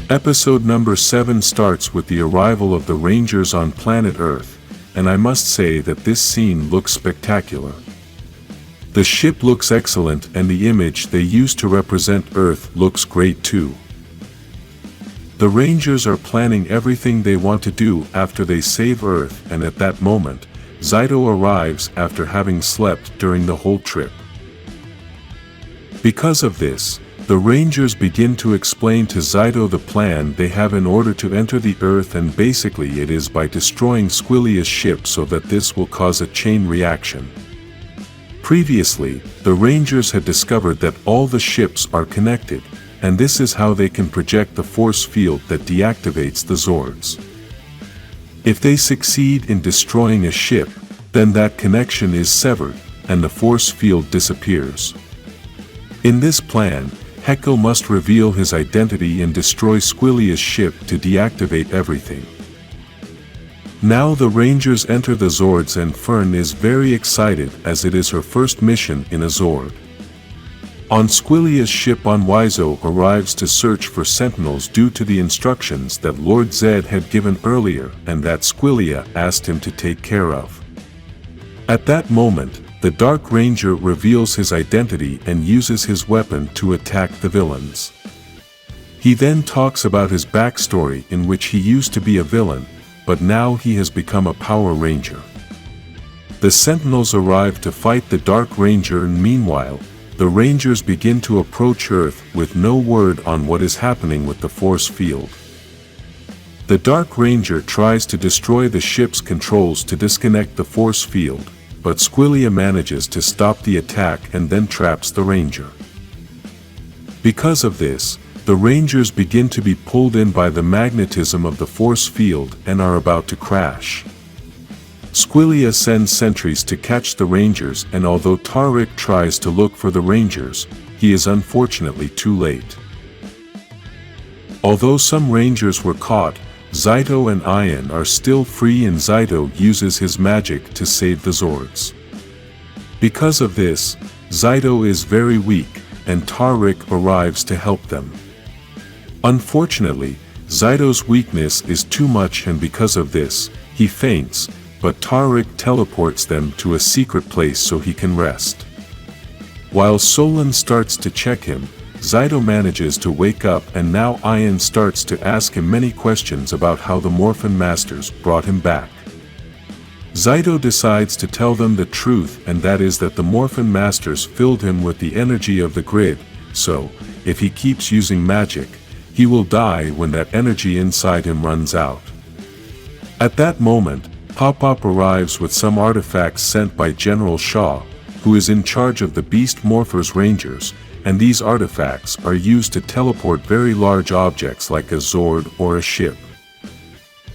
Episode number 7 starts with the arrival of the Rangers on planet Earth, and I must say that this scene looks spectacular. The ship looks excellent and the image they use to represent Earth looks great too. The Rangers are planning everything they want to do after they save Earth, and at that moment, Zaito arrives after having slept during the whole trip. Because of this, the Rangers begin to explain to Zaito the plan they have in order to enter the Earth, and basically it is by destroying Squilia's ship so that this will cause a chain reaction. Previously, the Rangers had discovered that all the ships are connected, and this is how they can project the force field that deactivates the Zords. If they succeed in destroying a ship, then that connection is severed, and the force field disappears. In this plan, Heckel must reveal his identity and destroy Squilia's ship to deactivate everything. Now the Rangers enter the Zords and Fern is very excited as it is her first mission in a Zord. On Squilia's ship on Wizo arrives to search for sentinels due to the instructions that Lord Zedd had given earlier and that Squilia asked him to take care of. At that moment, the Dark Ranger reveals his identity and uses his weapon to attack the villains. He then talks about his backstory in which he used to be a villain, but now he has become a Power Ranger. The Sentinels arrive to fight the Dark Ranger, and meanwhile, the Rangers begin to approach Earth with no word on what is happening with the force field. The Dark Ranger tries to destroy the ship's controls to disconnect the force field, but Squilia manages to stop the attack and then traps the Ranger. Because of this, the Rangers begin to be pulled in by the magnetism of the force field and are about to crash. Squilia sends sentries to catch the Rangers, and although Tariq tries to look for the Rangers, he is unfortunately too late. Although some Rangers were caught, Zaito and Ian are still free, and Zaito uses his magic to save the Zords. Because of this, Zaito is very weak, and Tariq arrives to help them. Unfortunately, Zaito's weakness is too much, and because of this, he faints, but Tariq teleports them to a secret place so he can rest. While Solan starts to check him, Zaito manages to wake up, and now Ian starts to ask him many questions about how the Morphin Masters brought him back. Zaito decides to tell them the truth, and that is that the Morphin Masters filled him with the energy of the grid, so, if he keeps using magic, he will die when that energy inside him runs out. At that moment, Pop-Pop arrives with some artifacts sent by General Shaw, who is in charge of the Beast Morphers Rangers, and these artifacts are used to teleport very large objects like a Zord or a ship.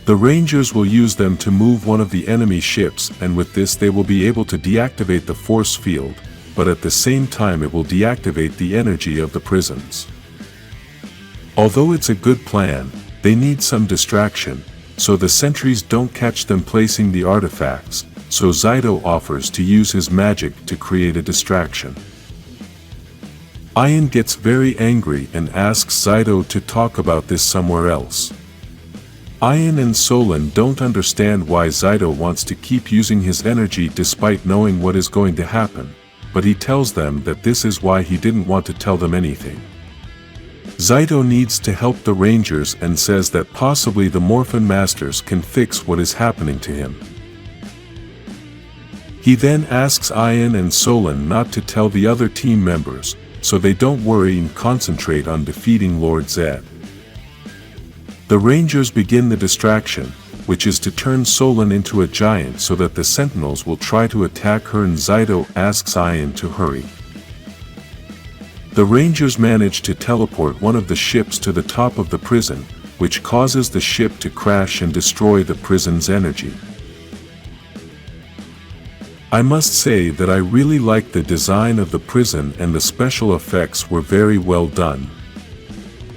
The Rangers will use them to move one of the enemy ships, and with this they will be able to deactivate the force field, but at the same time it will deactivate the energy of the prisons. Although it's a good plan, they need some distraction, so the sentries don't catch them placing the artifacts, so Zaito offers to use his magic to create a distraction. Ian gets very angry and asks Zaito to talk about this somewhere else. Ian and Solan don't understand why Zaito wants to keep using his energy despite knowing what is going to happen, but he tells them that this is why he didn't want to tell them anything. Zaito needs to help the Rangers and says that possibly the Morphin Masters can fix what is happening to him. He then asks Ian and Solan not to tell the other team members, so they don't worry and concentrate on defeating Lord Zedd. The Rangers begin the distraction, which is to turn Solan into a giant so that the Sentinels will try to attack her, and Zaito asks Ian to hurry. The Rangers manage to teleport one of the ships to the top of the prison, which causes the ship to crash and destroy the prison's energy. I must say that I really liked the design of the prison, and the special effects were very well done.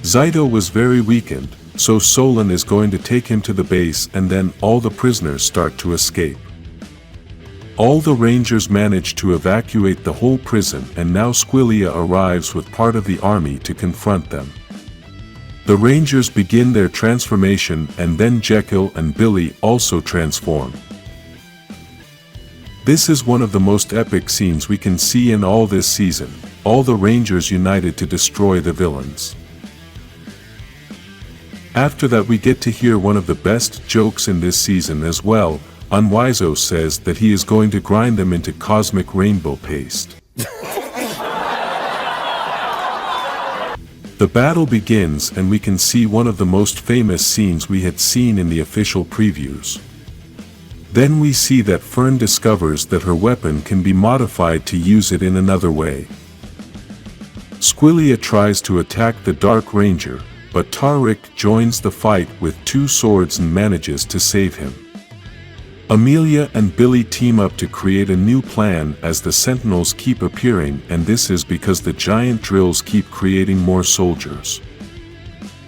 Zaito was very weakened, so Solan is going to take him to the base, and then all the prisoners start to escape. All the Rangers manage to evacuate the whole prison, and now Squilia arrives with part of the army to confront them. The Rangers begin their transformation and then Jekyll and Billy also transform. This is one of the most epic scenes we can see in all this season, all the Rangers united to destroy the villains. After that we get to hear one of the best jokes in this season as well. Unwiso says that he is going to grind them into cosmic rainbow paste. The battle begins and we can see one of the most famous scenes we had seen in the official previews. Then we see that Fern discovers that her weapon can be modified to use it in another way. Squillia tries to attack the Dark Ranger, but Tariq joins the fight with 2 swords and manages to save him. Amelia and Billy team up to create a new plan as the Sentinels keep appearing, and this is because the giant drills keep creating more soldiers.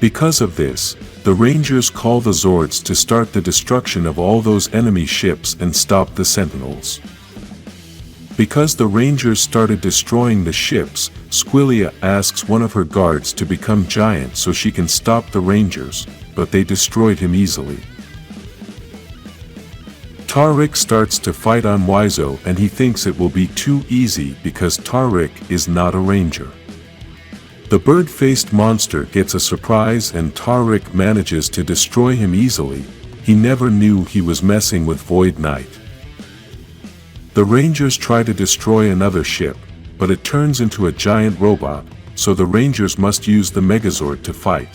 Because of this, the Rangers call the Zords to start the destruction of all those enemy ships and stop the Sentinels. Because the Rangers started destroying the ships, Squillia asks one of her guards to become giant so she can stop the Rangers, but they destroyed him easily. Tariq starts to fight Unwiso and he thinks it will be too easy because Tariq is not a Ranger. The bird-faced monster gets a surprise and Tariq manages to destroy him easily. He never knew he was messing with Void Knight. The Rangers try to destroy another ship, but it turns into a giant robot, so the Rangers must use the Megazord to fight.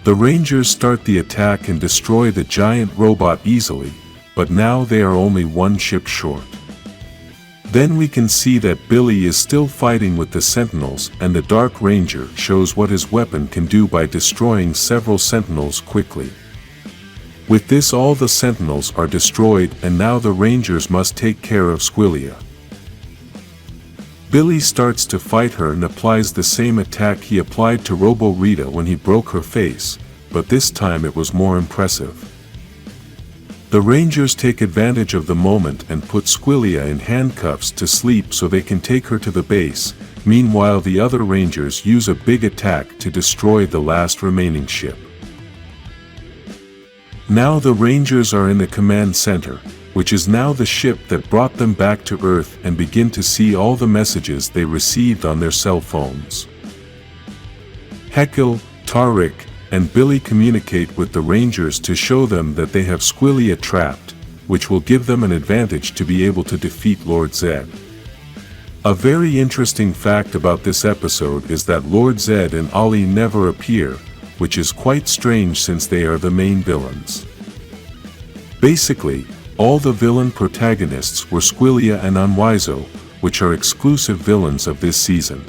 The Rangers start the attack and destroy the giant robot easily, but now they are only 1 ship short. Then we can see that Billy is still fighting with the Sentinels and the Dark Ranger shows what his weapon can do by destroying several Sentinels quickly. With this all the Sentinels are destroyed and now the Rangers must take care of Squillia. Billy starts to fight her and applies the same attack he applied to Robo Rita when he broke her face, but this time it was more impressive. The Rangers take advantage of the moment and put Squillia in handcuffs to sleep so they can take her to the base. Meanwhile the other Rangers use a big attack to destroy the last remaining ship. Now the Rangers are in the command center, which is now the ship that brought them back to Earth, and begin to see all the messages they received on their cell phones. Jekyll, Tariq, and Billy communicate with the Rangers to show them that they have Squillia trapped, which will give them an advantage to be able to defeat Lord Zedd. A very interesting fact about this episode is that Lord Zedd and Ollie never appear, which is quite strange since they are the main villains. Basically, all the villain protagonists were Squillia and Unwiso, which are exclusive villains of this season.